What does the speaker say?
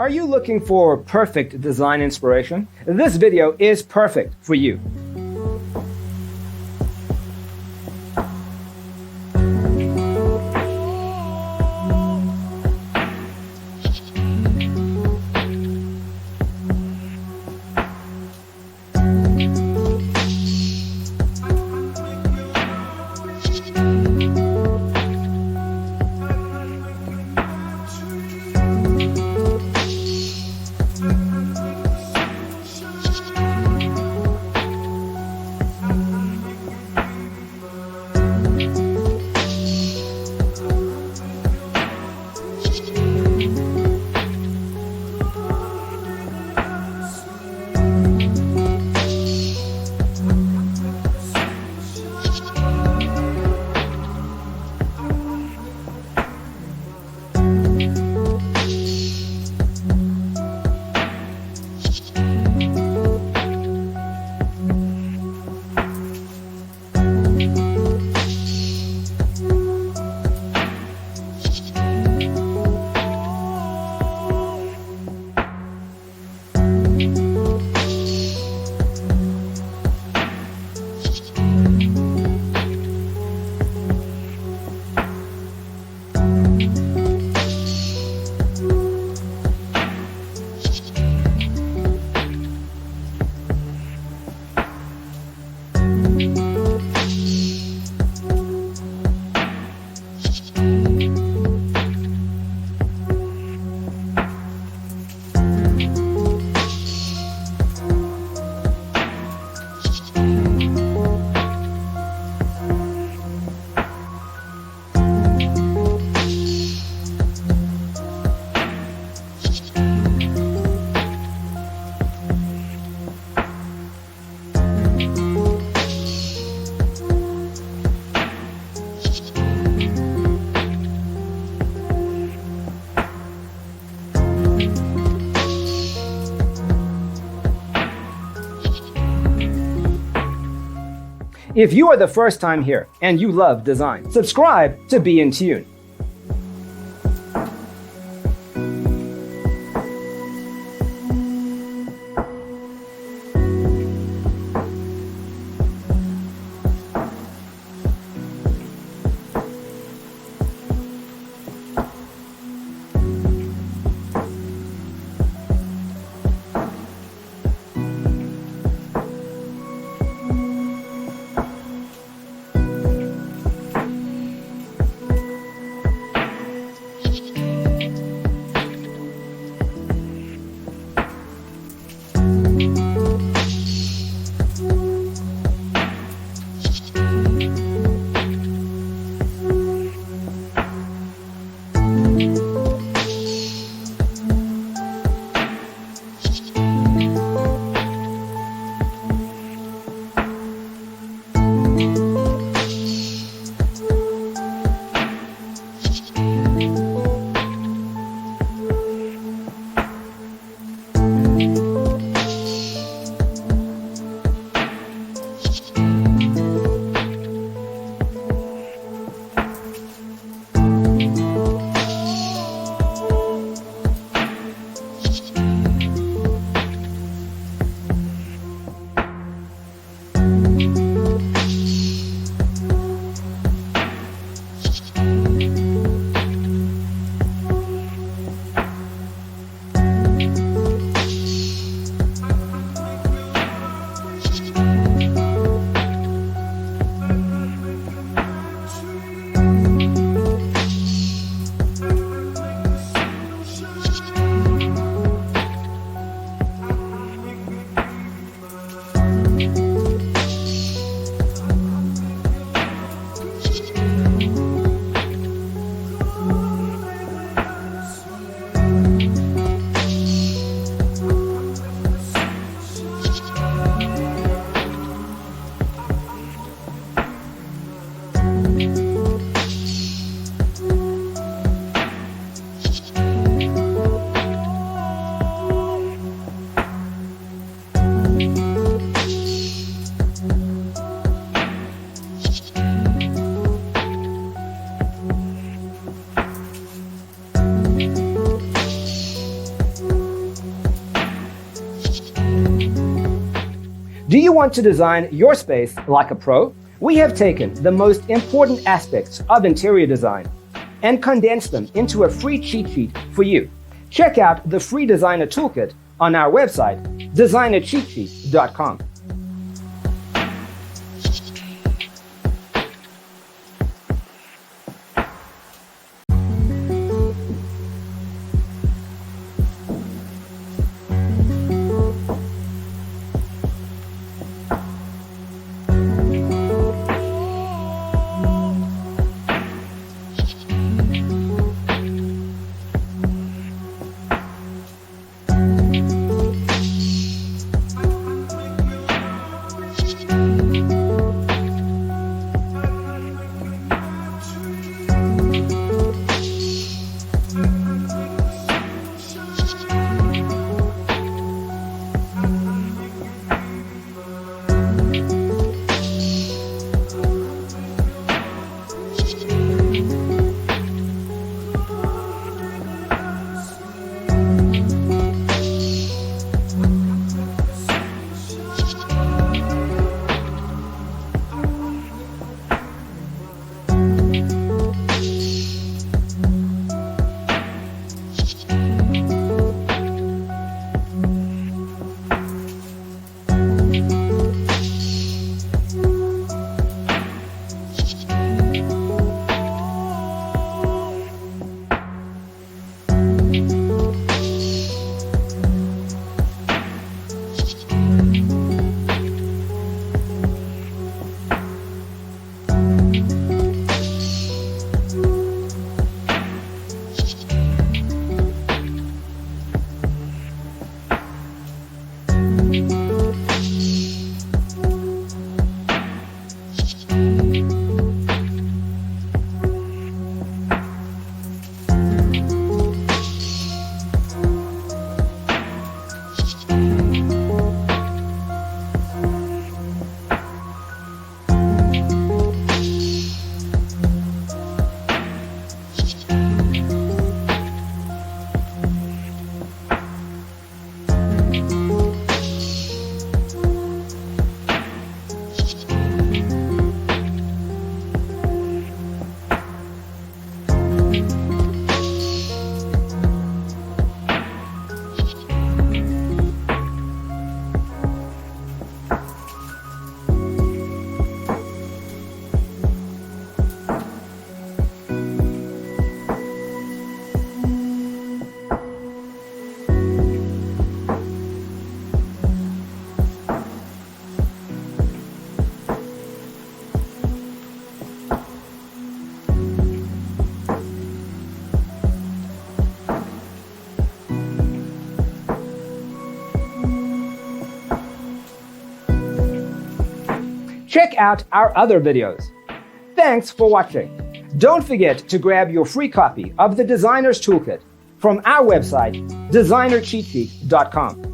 Are you looking for perfect design inspiration? This video is perfect for you. If you are the first time here and you love design, subscribe to Be in Tune. Do you want to design your space like a pro? We have taken the most important aspects of interior design and condensed them into a free cheat sheet for you. Check out the free designer toolkit on our website, designercheatsheet.com. Check out our other videos. Thanks for watching. Don't forget to grab your free copy of the Designer's Toolkit from our website, designercheatsheet.com.